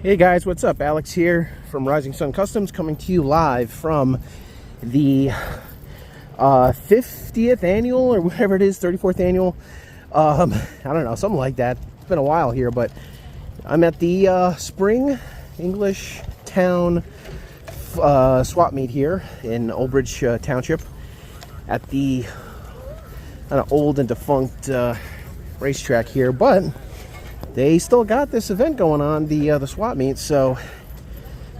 Hey guys, what's up? Alex here from Rising Sun Customs, coming to you live from the 50th annual, or whatever it is, 34th annual. I don't know, something like that. It's been a while here, but I'm at the spring Englishtown swap meet here in Old Bridge Township at the kind of old and defunct racetrack here, but they still got this event going on, the swap meet, so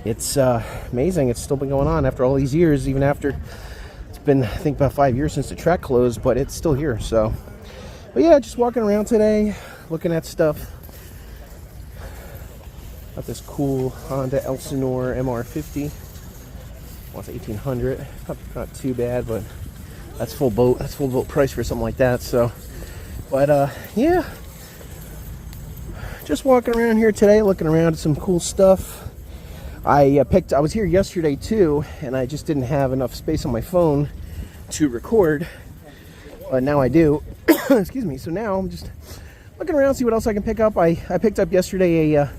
it's amazing. It's still been going on after all these years, even after it's been, I think, about 5 years since the track closed, but it's still here. So, but yeah, just walking around today, looking at stuff. Got this cool Honda Elsinore MR50. Well, it's 1800. Not too bad, but that's full boat. That's full boat price for something like that. So, but yeah. Just walking around here today, looking around at some cool stuff. I was here yesterday too, and I just didn't have enough space on my phone to record, but now I do. Excuse me. So now I'm just looking around, see what else I can pick up. I picked up yesterday a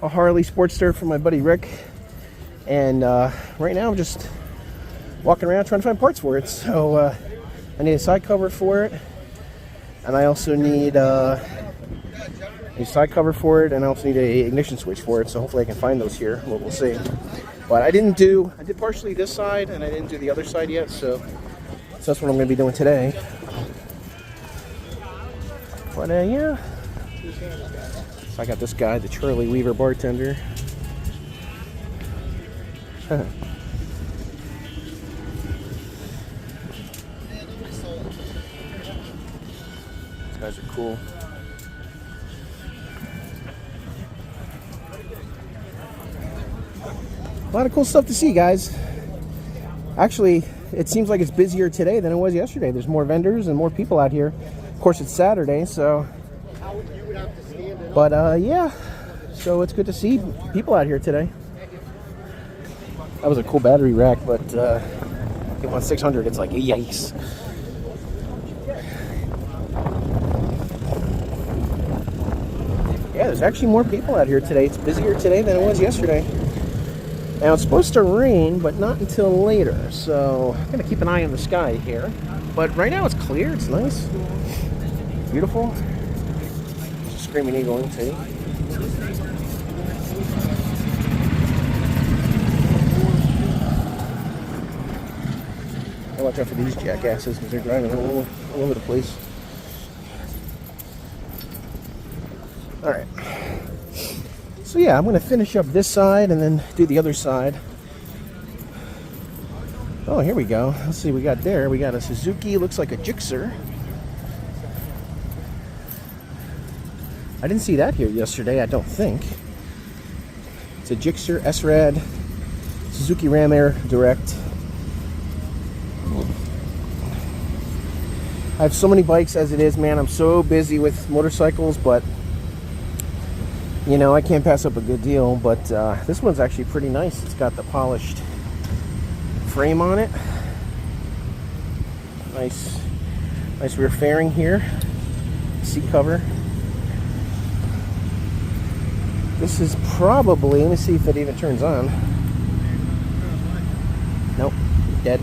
Harley Sportster from my buddy Rick, and right now I'm just walking around trying to find parts for it. So I need a side cover for it, and I also need a side cover for it, and I also need a ignition switch for it, so hopefully I can find those here. We'll see. But I did partially this side, and I didn't do the other side yet, so that's what I'm going to be doing today. But yeah. So I got this guy, the Charlie Weaver bartender. These guys are cool. A lot of cool stuff to see, guys. Actually, it seems like it's busier today than it was yesterday. There's more vendors and more people out here. Of course, it's Saturday, so. But yeah, so it's good to see people out here today. That was a cool battery rack, but it went 600. It's like, yikes. Yeah, there's actually more people out here today. It's busier today than it was yesterday. Now, it's supposed to rain, but not until later, so I'm going to keep an eye on the sky here. But right now it's clear, it's nice, beautiful. It's a screaming eagle, too. I'll watch out for these jackasses because they're driving all over the place. Alright. So yeah, I'm going to finish up this side and then do the other side. Oh, here we go. Let's see what we got there. We got a Suzuki, looks like a Gixxer. I didn't see that here yesterday, I don't think. It's a Gixxer S-Rad Suzuki Ram Air Direct. I have so many bikes as it is, man. I'm so busy with motorcycles, but you know, I can't pass up a good deal. But this one's actually pretty nice. It's got the polished frame on it. Nice rear fairing here. Seat cover. This is probably, let me see if it even turns on. Nope, dead.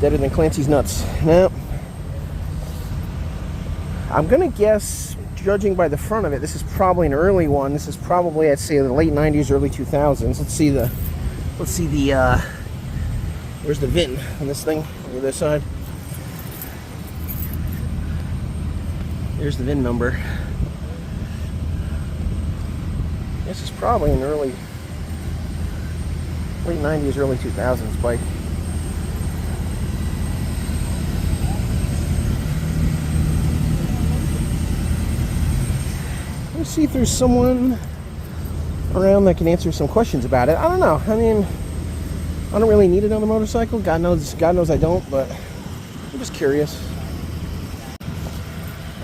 Deader than Clancy's nuts. Nope. I'm gonna guess, judging by the front of it, this is probably an early one. This is probably, I'd say, the late 90s, early 2000s. Let's see the where's the VIN on this thing? On this side. Here's the VIN number. This is probably an early, late 90s, early 2000s bike. Let's see if there's someone around that can answer some questions about it. I don't know. I mean, I don't really need another motorcycle. God knows I don't, but I'm just curious.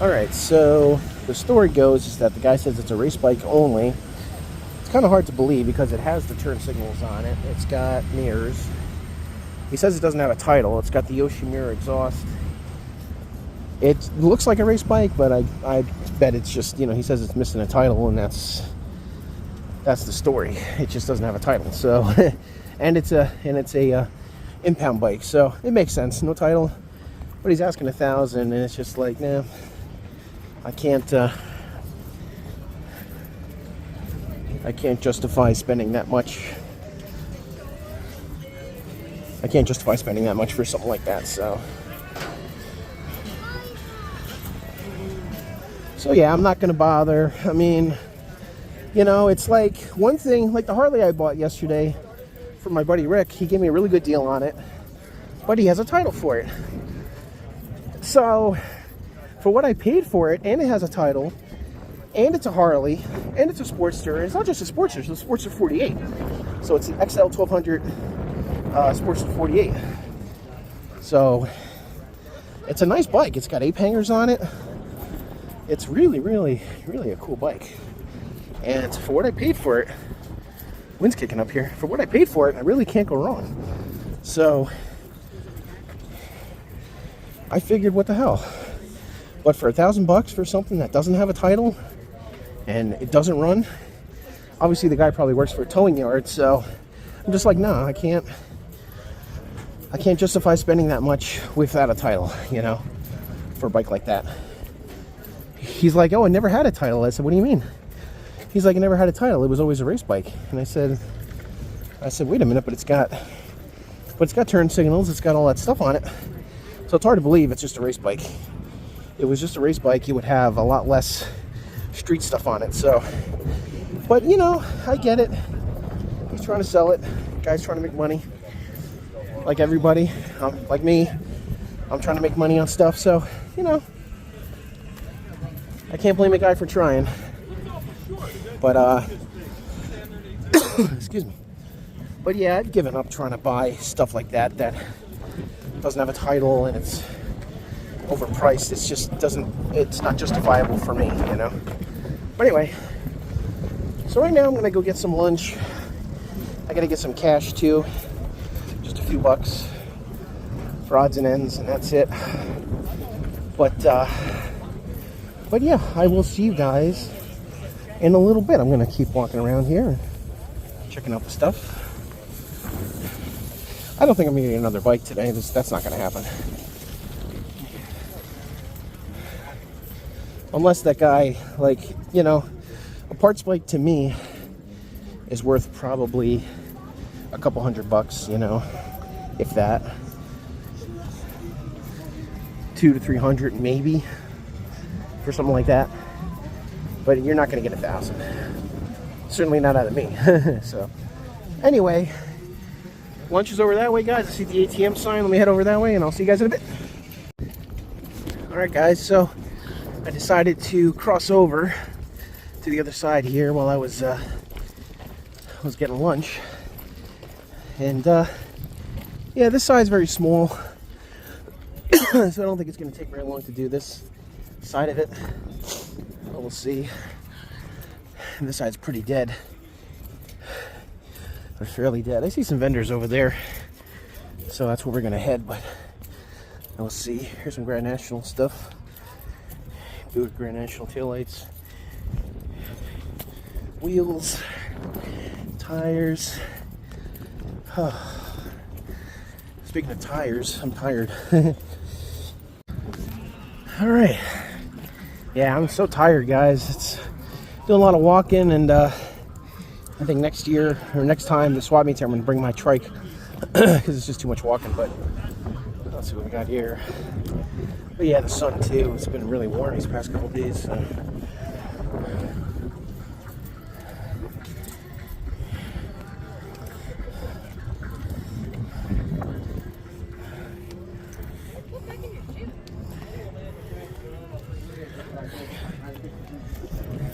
Alright, so the story goes is that the guy says it's a race bike only. It's kind of hard to believe because it has the turn signals on it. It's got mirrors. He says it doesn't have a title. It's got the Yoshimura exhaust. It looks like a race bike, but I bet it's just, you know, he says it's missing a title, and that's the story. It just doesn't have a title. So, and it's a impound bike, so it makes sense. No title, but he's asking $1,000, and it's just like, nah, I can't justify spending that much. I can't justify spending that much for something like that. So yeah, I'm not gonna bother. I mean, you know, it's like one thing, like the Harley I bought yesterday from my buddy Rick. He gave me a really good deal on it, but he has a title for it. So for what I paid for it, and it has a title, and it's a Harley, and it's a Sportster. It's not just a Sportster, it's a Sportster 48. So it's an XL 1200 Sportster 48. So it's a nice bike. It's got 8 hangers on it. It's really, really, really a cool bike. And for what I paid for it, wind's kicking up here. For what I paid for it, I really can't go wrong. So I figured, what the hell? But for $1,000 for something that doesn't have a title and it doesn't run, obviously the guy probably works for a towing yard. So I'm just like, no, I can't justify spending that much without a title, you know, for a bike like that. He's like, oh, I never had a title. I said, what do you mean? He's like, I never had a title. It was always a race bike. And I said, wait a minute, but it's got turn signals. It's got all that stuff on it. So it's hard to believe it's just a race bike. If it was just a race bike, you would have a lot less street stuff on it. So, but you know, I get it. He's trying to sell it. Guy's trying to make money. Like everybody, like me, I'm trying to make money on stuff. So, you know, I can't blame a guy for trying. But, excuse me. But yeah, I've given up trying to buy stuff like that doesn't have a title and it's overpriced. It's not justifiable for me, you know. But anyway, so right now I'm gonna go get some lunch. I gotta get some cash too. Just a few bucks for odds and ends, and that's it. But yeah, I will see you guys in a little bit. I'm gonna keep walking around here, checking out the stuff. I don't think I'm gonna get another bike today. That's not gonna happen. Unless that guy, like, you know, a parts bike to me is worth probably a couple $100, you know, if that. 200 to 300 maybe for something like that. But you're not gonna get 1,000. Certainly not out of me. So anyway, lunch is over that way, guys. I see the ATM sign. Let me head over that way and I'll see you guys in a bit. Alright guys, so I decided to cross over to the other side here while I was getting lunch. And yeah, this side's very small. So I don't think it's gonna take very long to do this side of it. But we'll see. And this side's pretty dead. They're fairly dead. I see some vendors over there, so that's where we're gonna head, but we'll see. Here's some Grand National stuff. Boot Grand National taillights, wheels, tires. Speaking of tires, I'm tired. All right. Yeah, I'm so tired, guys. It's doing a lot of walking, and I think next year or next time the swap meets, I'm gonna bring my trike because it's just too much walking. But let's see what we got here. But yeah, the sun too. It's been really warm these past couple days. So.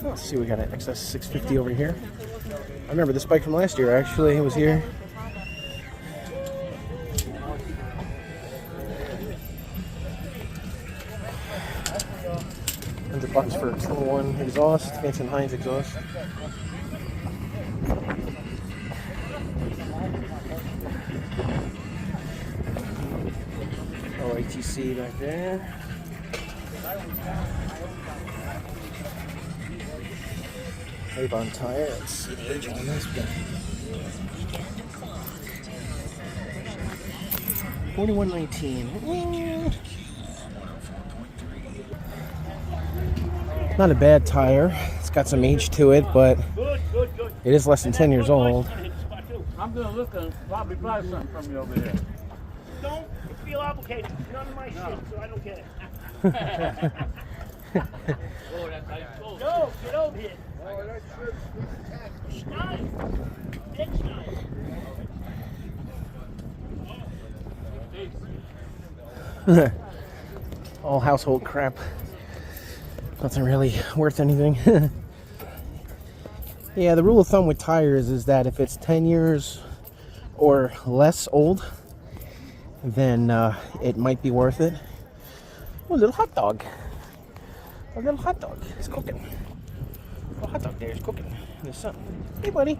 Let's see, we got an XS 650 over here. I remember this bike from last year, actually. It was here. $100 for a 201 exhaust, Fancy Heinz exhaust. Oh, ATC back there. Avon tire. Let's see the age on this guy. 4119. Not a bad tire. It's got some age to it, but it is less than 10 years old. I'm gonna look and probably buy something from you over here. Don't feel obligated. It's none of my shit, so I don't get it. No, get over here. Stein. Big Stein. All household crap. Nothing really worth anything. Yeah, the rule of thumb with tires is that if it's 10 years or less old, then it might be worth it. Oh, a little hot dog. A little hot dog. It's cooking. A hot dog there is cooking in the sun. Hey, buddy.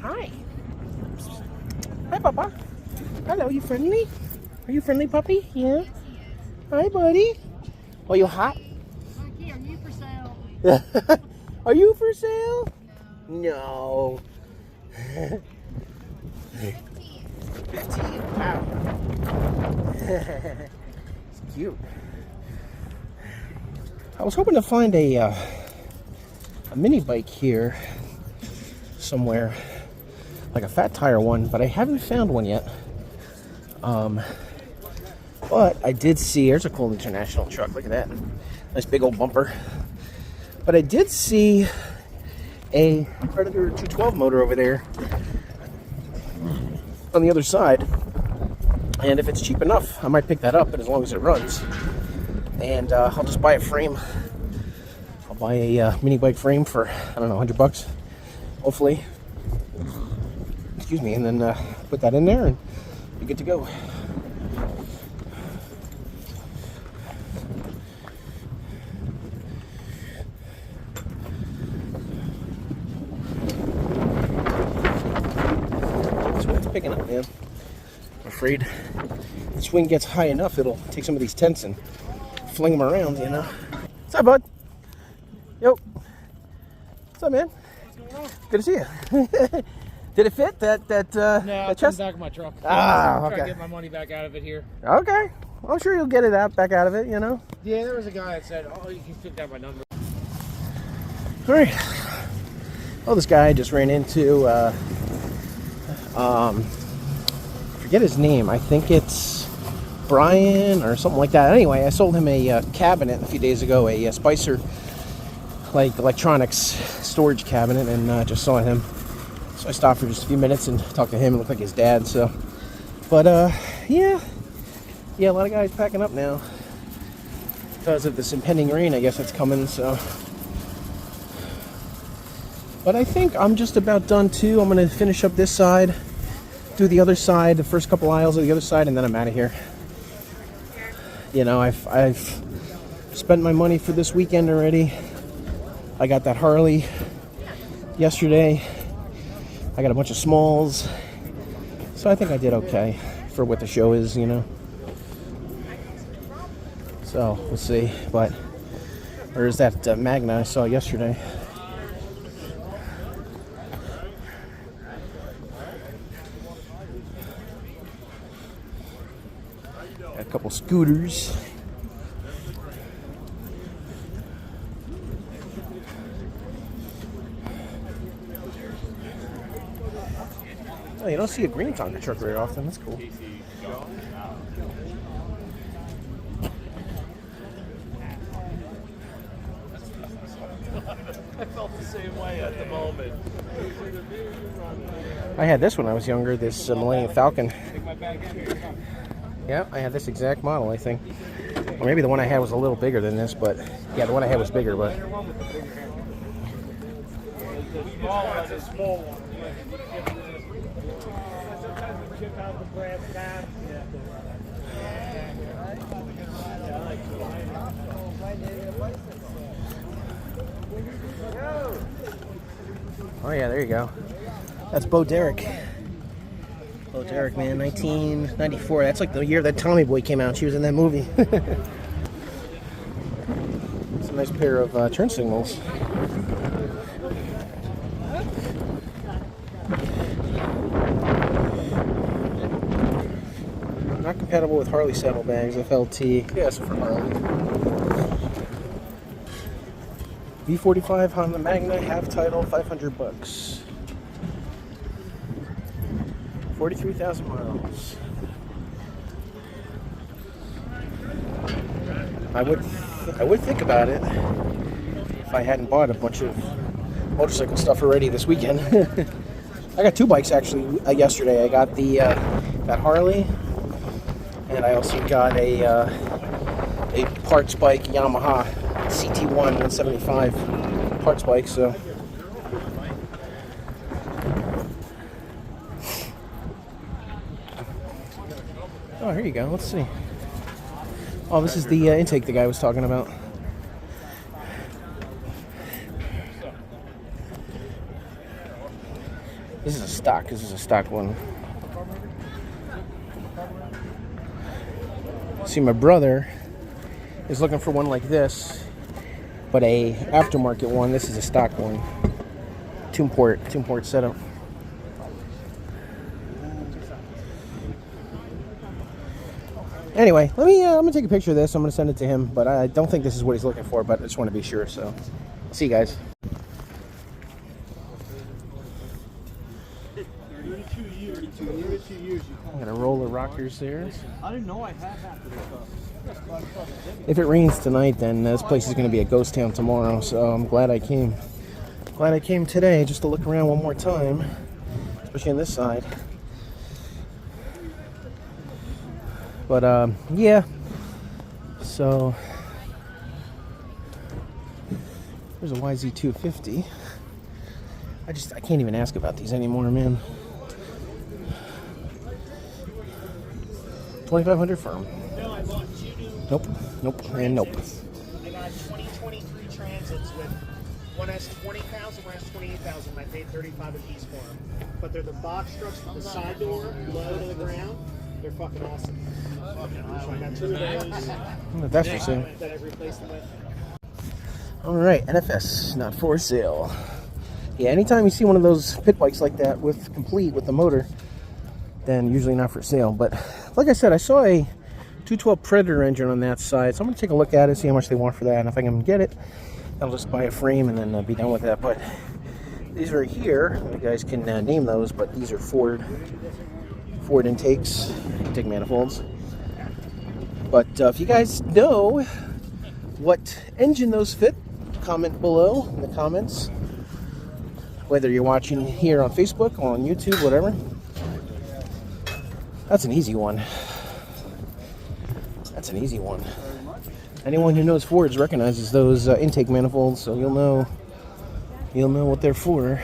Hi. Hi, Papa. Hello, you friendly? Are you friendly, puppy? Yeah. Hi, buddy. Oh, you hot? Monkey, are you for sale? Are you for sale? No. 15. Wow. It's cute. I was hoping to find a mini bike here somewhere, like a fat tire one, but I haven't found one yet. But I did see, there's a cool International truck, look at that. Nice big old bumper. But I did see a Predator 212 motor over there on the other side. And if it's cheap enough, I might pick that up, but as long as it runs. And I'll just buy a frame. I'll buy a mini bike frame for, I don't know, $100, hopefully. Excuse me, and then put that in there and be good to go. Picking up, man. I'm afraid this wind gets high enough, it'll take some of these tents and fling them around, you know. What's up, bud? Yo. What's up, man? What's going on? Good to see you. Did it fit that No, that it's in chest? the back of my truck. Ah, Try okay. to get my money back out of it here. Okay. I'm sure you'll get it back out of it, you know. Yeah, there was a guy that said, "Oh, you can pick out my number." All right. Well, this guy I just ran into. Forget his name. I think it's Brian or something like that. Anyway, I sold him a cabinet a few days ago, a Spicer like electronics storage cabinet, and just saw him. So I stopped for just a few minutes and talked to him. It looked like his dad. So, but yeah, a lot of guys packing up now because of this impending rain. I guess that's coming. So. But I think I'm just about done too. I'm going to finish up this side, do the other side, the first couple aisles of the other side, and then I'm out of here. You know, I've spent my money for this weekend already. I got that Harley yesterday. I got a bunch of smalls. So I think I did okay for what the show is, you know. So we'll see. But there's that Magna I saw yesterday. A couple scooters. Oh, you don't see a green Tonka truck very often. That's cool. I felt the same way at the moment. I had this when I was younger, this Millennium Falcon. Yeah, I had this exact model, I think. Or maybe the one I had was a little bigger than this, but yeah, the one I had was bigger, but oh yeah, there you go. That's Bo Derek. Bo Derek, man, 1994. That's like the year that Tommy Boy came out. She was in that movie. a nice pair of turn signals. Not compatible with Harley saddlebags, FLT. Yes, for Harley. V45 Honda Magna, half title, $500. 43,000 miles. I would think about it if I hadn't bought a bunch of motorcycle stuff already this weekend. I got 2 bikes actually yesterday. I got the got Harley, and I also got a parts bike, Yamaha CT1 175 parts bike. So oh, here you go. Let's see. Oh, this is the intake the guy was talking about. This is a stock. This is a stock one. See, my brother is looking for one like this, but a aftermarket one. This is a stock one. Tune port setup. Anyway, let me. I'm gonna take a picture of this. I'm gonna send it to him, but I don't think this is what he's looking for. But I just want to be sure. So, see you guys. 32 years. I'm gonna roll the rockers there. I didn't know I had half of this stuff. If it rains tonight, then this place is gonna be a ghost town tomorrow. So I'm glad I came. Glad I came today just to look around one more time, especially on this side. But yeah. So there's a YZ250. I can't even ask about these anymore, man. 2,500 firm. Nope, and nope. I got 2023 Transits with one has 20,000, one has 28,000. I paid 35 a piece for them, but they're the box trucks with the side door low to the ground. They're fucking awesome. So I got 2 of those. That's for sale. That I've replaced them with. All right, NFS, not for sale. Yeah, anytime you see one of those pit bikes like that complete with the motor, then usually not for sale. But like I said, I saw a 212 Predator engine on that side, so I'm gonna take a look at it, see how much they want for that, and if I can get it, I'll just buy a frame and then be done with that. But these are here. You guys can name those, but these are Ford intakes, intake manifolds. But if you guys know what engine those fit, comment below in the comments. Whether you're watching here on Facebook or on YouTube, whatever. That's an easy one. That's an easy one. Anyone who knows Fords recognizes those intake manifolds, so you'll know what they're for.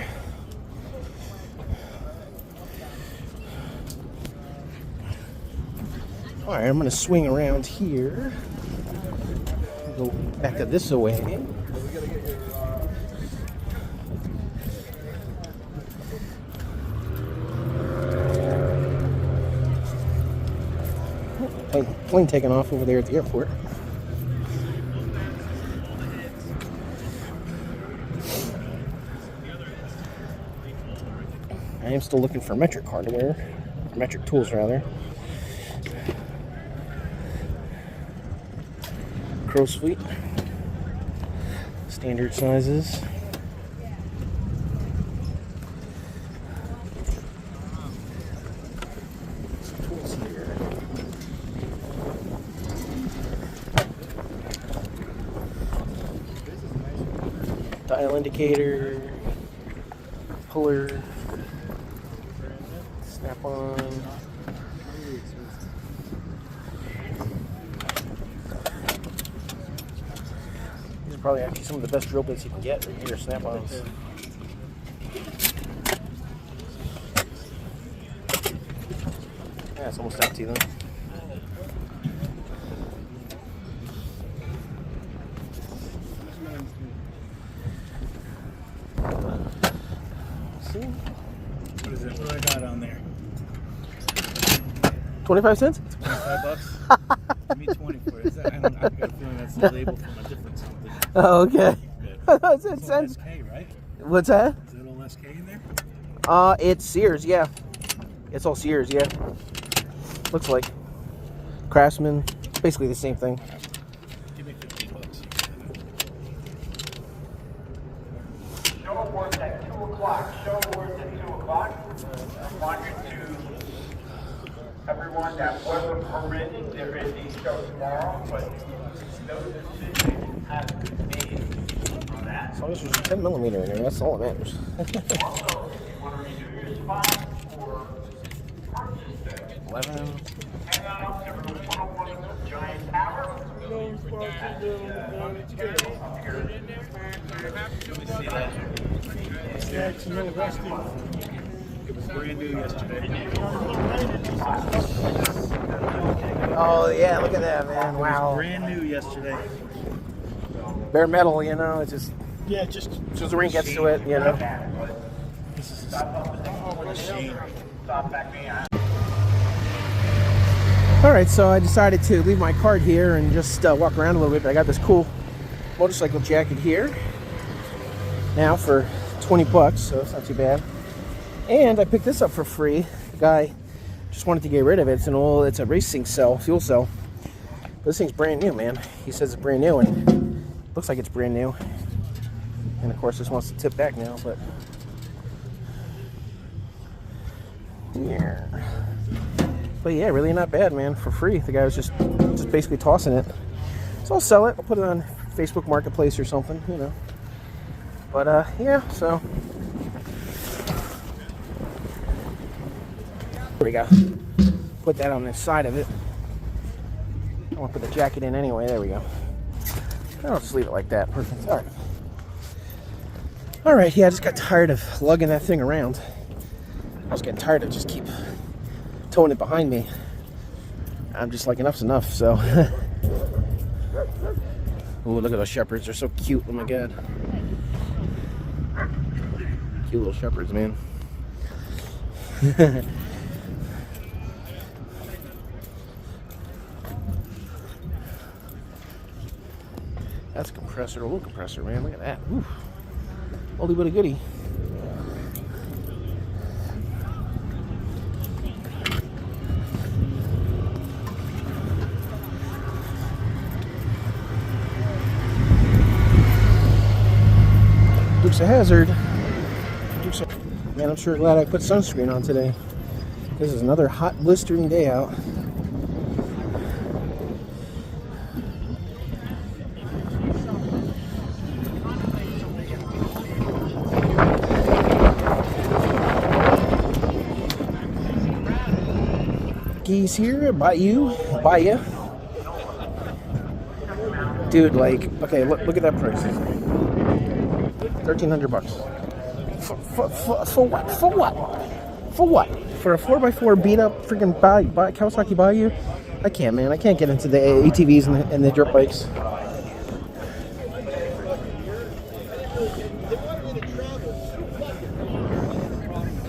All right, I'm gonna swing around here. Go back to this way. Plane taking off over there at the airport. I am still looking for metric hardware, metric tools rather. Crow Suite, standard sizes. Tools here. Dial indicator, puller, snap-on. These are probably actually some of the best drill bits you can get right here, snap-ons. Yeah, it's almost empty though. See? What is it? What do I got on there? 25 cents? $25? Give me 20 for it. I've got a feeling that's the label from a different something. Oh, okay. It sounds. Hey, right? What's that? Is that all SK in there? It's Sears, yeah. It's all Sears, yeah. Looks like Craftsman, basically the same thing. Give me $15. Show awards at 2 o'clock. Show awards at 2 o'clock. Reminder to everyone that weather permitting, there is a show tomorrow, but no decision has been made on that. As long as there's a 10 millimeter in there, that's all that matters. Also, if you want to renew your spot or purchase them, 11. hang on up to room 101 in the Giant Tower. Yeah, it's a little rusty. It was brand new yesterday. Oh, yeah, look at that, man. Wow. Brand new yesterday. Bare metal, you know, it's just, Yeah, just as soon as the rain gets to it, you know. what a shame. Alright, so I decided to leave my cart here and just walk around a little bit, but I got this cool motorcycle jacket here now for 20 bucks, so it's not too bad. And I picked this up for free. The guy just wanted to get rid of it. It's a racing cell, fuel cell. But this thing's brand new, man. He says it's brand new, and it looks like it's brand new. And of course, this wants to tip back now, but yeah. But yeah, really not bad, man. For free. The guy was just basically tossing it. So I'll sell it. I'll put it on Facebook Marketplace or something, you know. But yeah, so there we go. Put that on the side of it. I want to put the jacket in anyway. There we go. I'll just leave it like that. Perfect. All right. All right. Yeah, I just got tired of lugging that thing around. I was getting tired of just keep towing it behind me. I'm just like, enough's enough. So. Ooh, look at those shepherds. They're so cute. Oh my god. Cute little shepherds, man. That's a compressor, a little compressor, man. Look at that. Oof. Oldie but a goodie. Dukes of Hazzard. Man, I'm sure glad I put sunscreen on today. This is another hot, blistering day out. Geese here, by you. Dude, like, okay, look at that price. $1,300. For what? For what? For what? For a 4x4 beat up freaking Kawasaki Bayou? I can't, man. I can't get into the ATVs and the dirt bikes.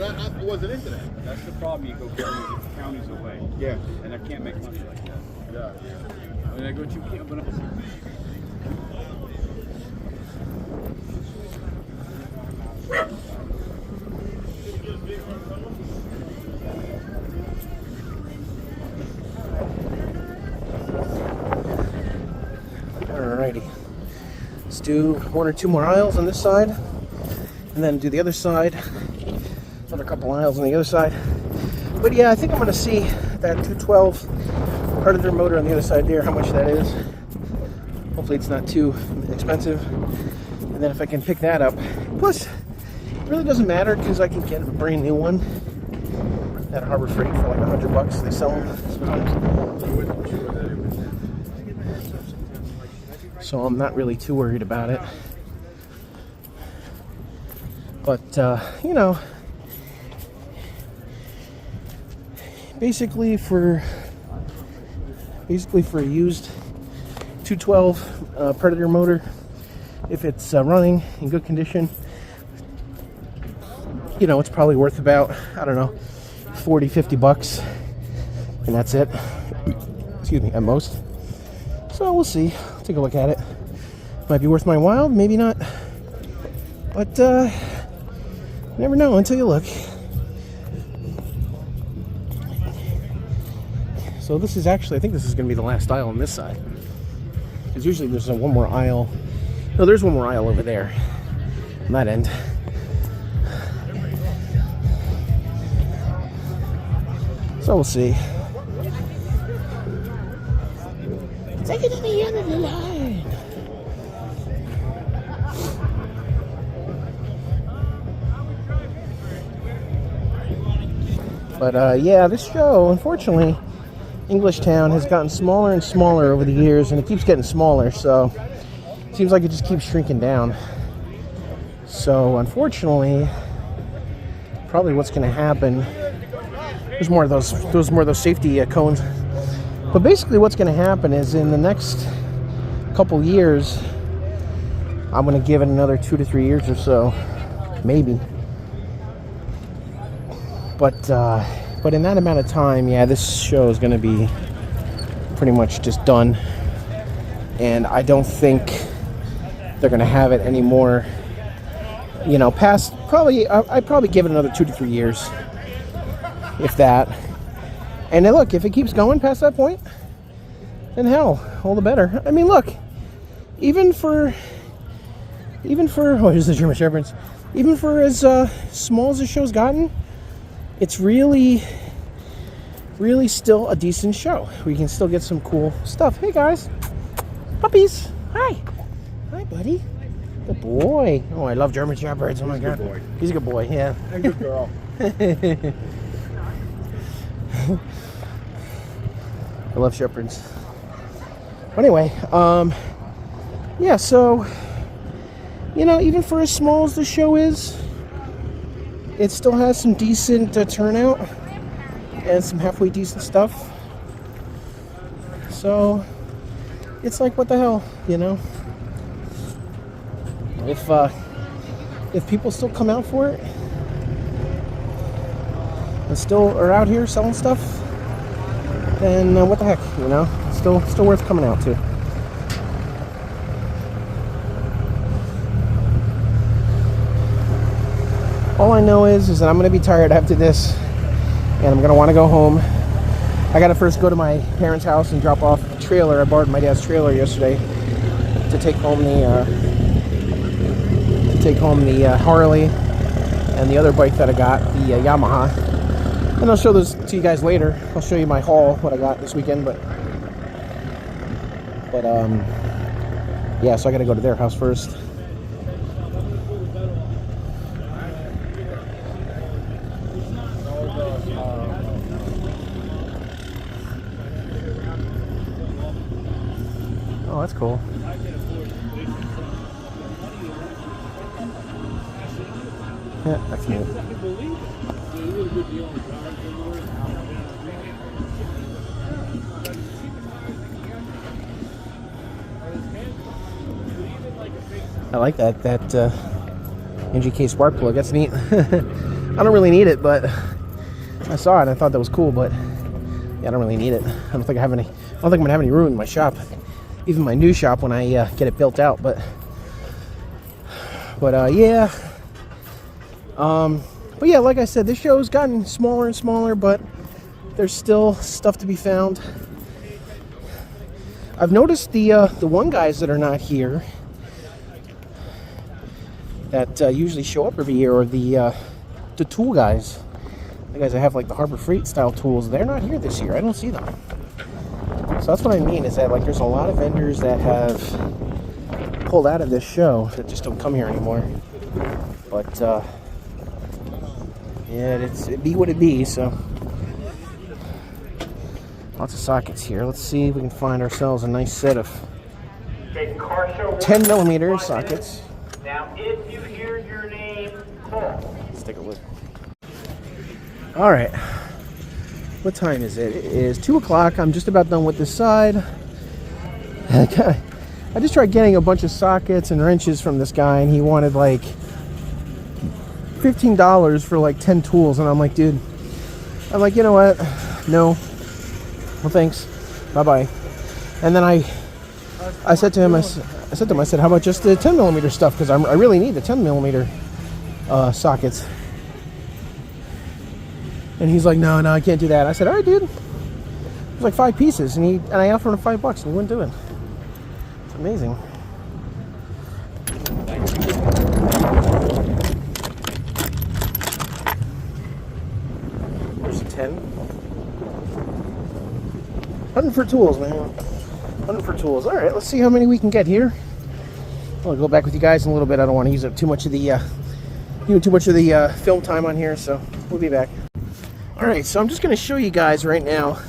I wasn't into that. That's the problem. You go carry the counties away. Yeah. And I can't make money like that. Yeah. When I go to camp, Alrighty. Let's do 1 or 2 more aisles on this side, and then do the other side. Another couple aisles on the other side. But yeah, I think I'm going to see that 212 Predator motor on the other side there, how much that is. Hopefully it's not too expensive. And then if I can pick that up. Plus, it really doesn't matter because I can get a brand new one at Harbor Freight for like $100. They sell them sometimes. So I'm not really too worried about it. But, you know, basically for a used 212 Predator motor, if it's running in good condition, you know, it's probably worth about, I don't know, $40-50, and that's it. Excuse me, at most. So we'll see. Take a look at it. Might be worth my while, maybe not. But you never know until you look. So this is actually, I think this is going to be the last aisle on this side. Because usually there's one more aisle. No, there's one more aisle over there on that end. So we'll see. Take it to the end of the line. But yeah, this show, unfortunately, Englishtown has gotten smaller and smaller over the years, and it keeps getting smaller, so it seems like it just keeps shrinking down. So unfortunately, probably what's going to happen, there's more of those safety cones. But basically what's going to happen is in the next couple years, I'm going to give it another 2 to 3 years or so, maybe. But in that amount of time, yeah, this show is going to be pretty much just done. And I don't think they're going to have it anymore, you know, past probably, I'd probably give it another 2 to 3 years, if that. And then look, if it keeps going past that point, then hell, all the better. I mean, look, even for oh, here's the German Shepherds. Even for as small as the show's gotten, it's really still a decent show. We can still get some cool stuff. Hey guys, puppies, hi, buddy, good boy. Oh, I love German Shepherds. Oh my God, he's a good boy. Yeah, And good girl. I love Shepherds. Anyway, yeah, so, you know, even for as small as the show is, it still has some decent turnout and some halfway decent stuff. So, it's like, what the hell, you know? If people still come out for it, and still are out here selling stuff, then what the heck, you know? Still worth coming out to. All I know is that I'm going to be tired after this, and I'm going to want to go home. I got to first go to my parents' house and drop off the trailer. I borrowed my dad's trailer yesterday to take home the Harley and the other bike that I got, the Yamaha. And I'll show those to you guys later. I'll show you my haul, what I got this weekend, but yeah, so I got to go to their house first. Oh, that's cool. Yeah, that's neat. I like that NGK spark plug. That's neat. I don't really need it, but I saw it and I thought that was cool. But yeah, I don't really need it. I don't think I'm gonna have any room in my shop, even my new shop when I get it built out. But yeah. But yeah, like I said, this show's gotten smaller and smaller, but there's still stuff to be found. I've noticed the one guys that are not here that usually show up every year are the tool guys. The guys that have like the Harbor Freight style tools, they're not here this year. I don't see them. So that's what I mean, is that like there's a lot of vendors that have pulled out of this show that just don't come here anymore. But yeah, it be what it be. So lots of sockets here. Let's see if we can find ourselves a nice set of 10mm sockets. Now, if you hear your name called, Let's take a look. All right, what time is it? It is 2 o'clock. I'm just about done with this side. I just tried getting a bunch of sockets and wrenches from this guy, and he wanted like $15 for like 10 tools, and I'm like, dude, you know what? No, well, thanks, bye-bye. And then I said to him, I said to him, I said, how about just the 10 millimeter stuff? Because I really need the 10 millimeter sockets. And he's like, no, I can't do that. I said, all right, dude. It was like 5 pieces, and I offered him $5, and he wouldn't do it. It's amazing. There's a 10. Hunting for tools, man. Hunting for tools. All right, let's see how many we can get here. I'll go back with you guys in a little bit. I don't want to use up too much of the film time on here, so we'll be back. All right, so I'm just going to show you guys right now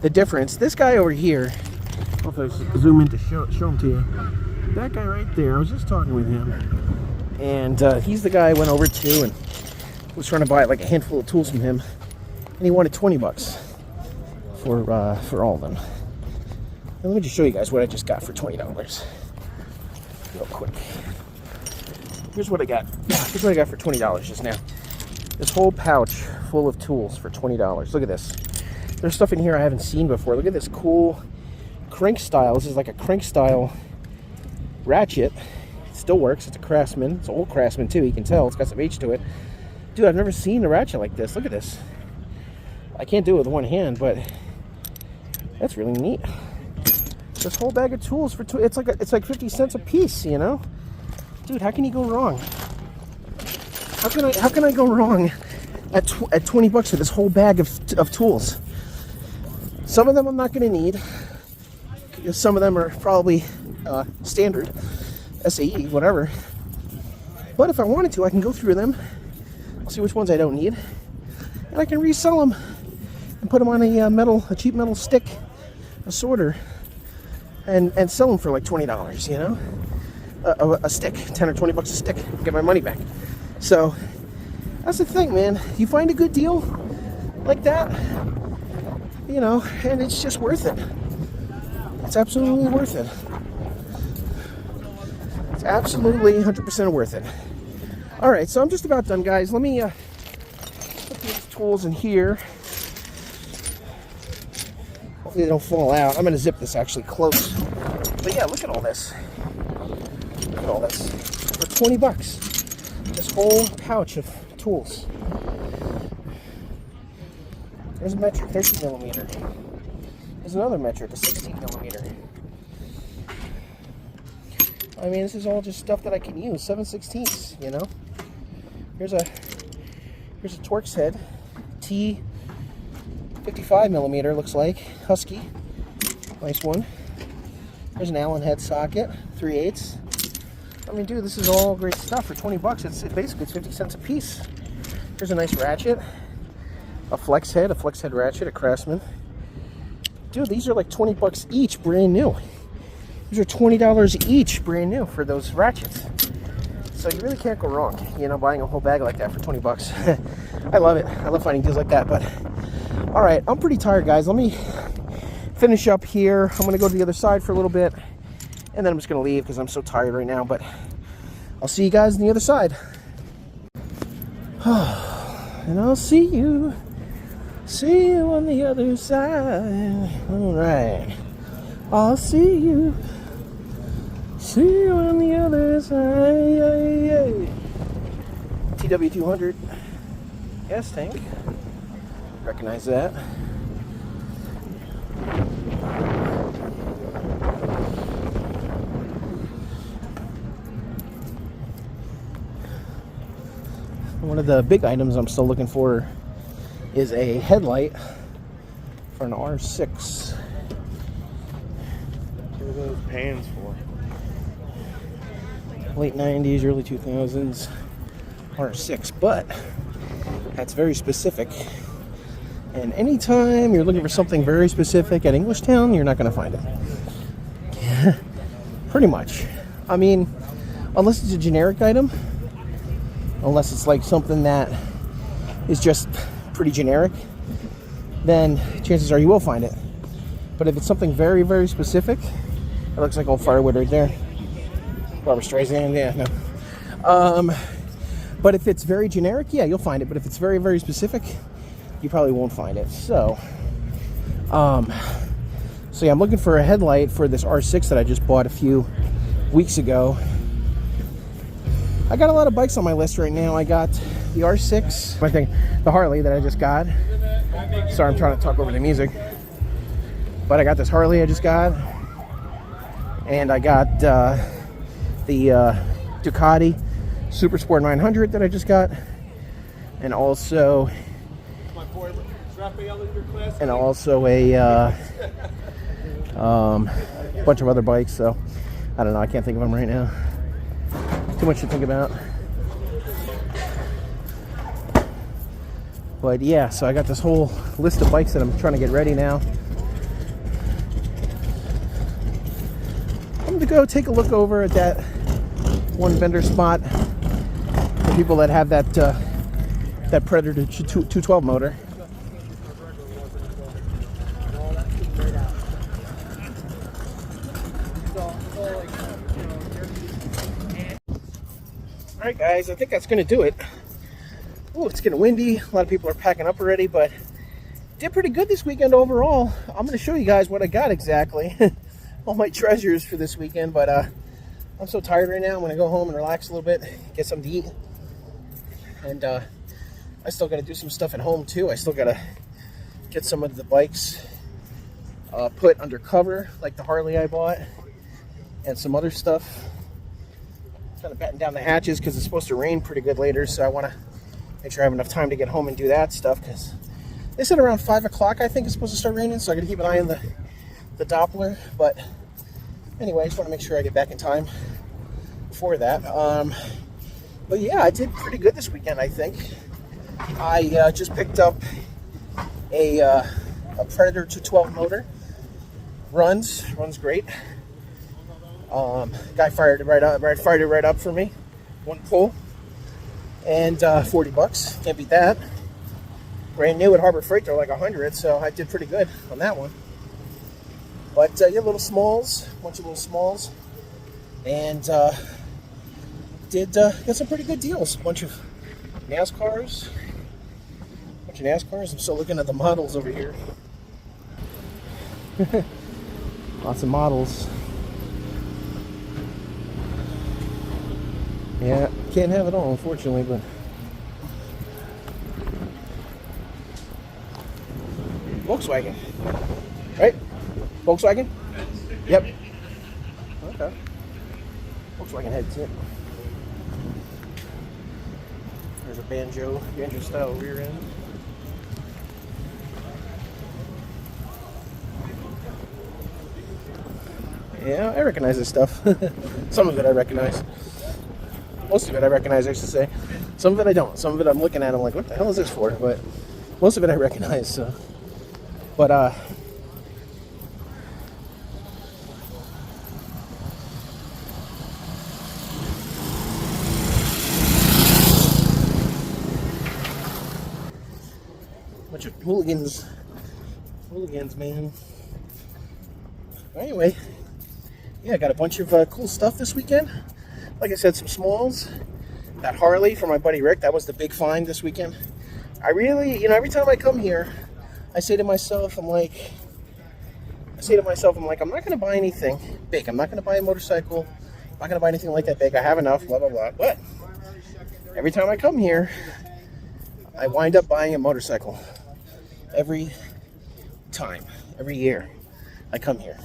the difference. This guy over here, I don't know if I zoom in to show him to you. That guy right there, I was just talking with him, and he's the guy I went over to and was trying to buy like a handful of tools from him, and he wanted $20 for all of them. Now, let me just show you guys what I just got for $20 real quick. Here's what I got. Here's what I got for $20 just now. This whole pouch full of tools for $20. Look at this. There's stuff in here I haven't seen before. Look at this cool crank style. This is like a crank style ratchet. It still works. It's a Craftsman. It's an old Craftsman too. You can tell it's got some age to it. Dude, I've never seen a ratchet like this. Look at this. I can't do it with one hand, but that's really neat. This whole bag of tools for it's like 50 cents a piece, you know? Dude, how can you go wrong? How can I go wrong at 20 bucks for this whole bag of tools? Some of them I'm not going to need. Some of them are probably standard, SAE, whatever. But if I wanted to, I can go through them, see which ones I don't need, and I can resell them and put them on a cheap metal stick, a sorter, and sell them for like $20, you know? A stick, 10 or 20 bucks a stick, get my money back. So that's the thing, man. You find a good deal like that, you know, and it's just worth it. It's absolutely worth it. It's absolutely 100% worth it. All right, so I'm just about done, guys. Let me put these tools in here. Hopefully they don't fall out. I'm gonna zip this actually close. But yeah, look at all this. Look at all this. For 20 bucks. This whole pouch of tools. There's a metric, 13 millimeter. There's another metric, a 16 millimeter. I mean, this is all just stuff that I can use. 7/16, you know. Here's a Torx head, T 55 millimeter, looks like, Husky, nice one. There's an Allen head socket, 3/8. I mean, dude, this is all great stuff for 20 bucks. It's 50 cents a piece. Here's a nice ratchet, a flex head ratchet, a Craftsman. Dude, these are like 20 bucks each, brand new. These are $20 each, brand new, for those ratchets. So you really can't go wrong, you know, buying a whole bag like that for 20 bucks. I love it. I love finding deals like that. But all right, I'm pretty tired, guys. Let me finish up here. I'm gonna go to the other side for a little bit, and then I'm just gonna leave because I'm so tired right now. But I'll see you guys on the other side. And I'll see you on the other side. All right, I'll see you on the other side. TW200 gas tank, recognize that. One of the big items I'm still looking for is a headlight for an R6. What are those pans for? Late 90s, early 2000s R6, but that's very specific. And anytime you're looking for something very specific at Englishtown, you're not going to find it. Pretty much. I mean, unless it's a generic item, unless it's like something that is just pretty generic, then chances are you will find it. But if it's something very, very specific, it looks like old firewood right there. Barbara Streisand, yeah, no. But if it's very generic, yeah, you'll find it. But if it's very, very specific, you probably won't find it. So yeah, I'm looking for a headlight for this R6 that I just bought a few weeks ago. I got a lot of bikes on my list right now. I got the R6, I think the Harley that I just got. Sorry, I'm trying to talk over the music. But I got this Harley I just got. And I got the Ducati Super Sport 900 that I just got. And also a bunch of other bikes. So I don't know, I can't think of them right now. Too much to think about. But yeah, so I got this whole list of bikes that I'm trying to get ready now. I'm gonna go take a look over at that one vendor spot for people that have that that Predator 212 motor. Alright guys, I think that's going to do it. Oh, it's getting windy. A lot of people are packing up already, but did pretty good this weekend overall. I'm going to show you guys what I got exactly. All my treasures for this weekend, but I'm so tired right now. I'm going to go home and relax a little bit, get something to eat. And I still got to do some stuff at home too. I still got to get some of the bikes put under cover, like the Harley I bought, and some other stuff. Kind of batten down the hatches because it's supposed to rain pretty good later, so I want to make sure I have enough time to get home and do that stuff, because they said around 5 o'clock I think it's supposed to start raining, so I got to keep an eye on the Doppler. But anyway, I just want to make sure I get back in time for that. But yeah, I did pretty good this weekend, I think. I just picked up a Predator 212 motor. Runs great. Guy fired it right up for me. One pull. And $40. Can't beat that. Brand new at Harbor Freight, they're like 100, so I did pretty good on that one. But yeah, bunch of little smalls. And got some pretty good deals. Bunch of NASCARs. I'm still looking at the models over here. Lots of models. Yeah, can't have it all, unfortunately, but Volkswagen, right? Volkswagen? Yep. Okay. Volkswagen headset. There's a banjo style rear end. Yeah, I recognize this stuff. Some of it I recognize. Most of it I recognize, I should say. Some of it I don't. Some of it I'm looking at, I'm like, what the hell is this for? But most of it I recognize, so. But, bunch of hooligans, man. Anyway, yeah, I got a bunch of cool stuff this weekend. Like I said, some smalls. That Harley for my buddy Rick, that was the big find this weekend. I really, every time I come here, I say to myself, I'm not going to buy anything big. I'm not going to buy a motorcycle. I'm not going to buy anything like that big. I have enough, blah, blah, blah. But every time I come here, I wind up buying a motorcycle. Every time, every year I come here.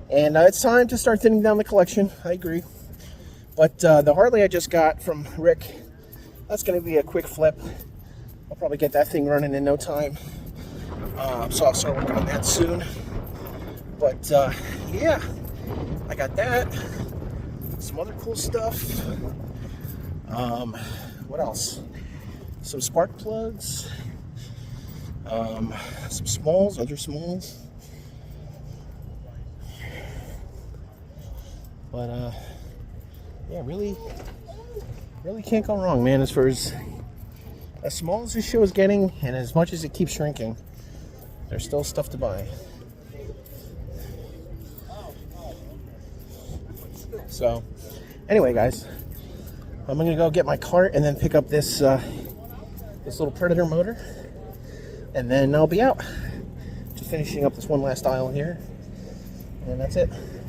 And it's time to start thinning down the collection. I agree. But the Harley I just got from Rick, that's going to be a quick flip. I'll probably get that thing running in no time. So I'll start working on that soon. But yeah, I got that. Some other cool stuff. What else? Some spark plugs. Some smalls, other smalls. But yeah, really can't go wrong, man, as far as small as this show is getting and as much as it keeps shrinking, there's still stuff to buy. So anyway, guys, I'm gonna go get my cart and then pick up this little Predator motor, and then I'll be out. Just finishing up this one last aisle here, and that's it.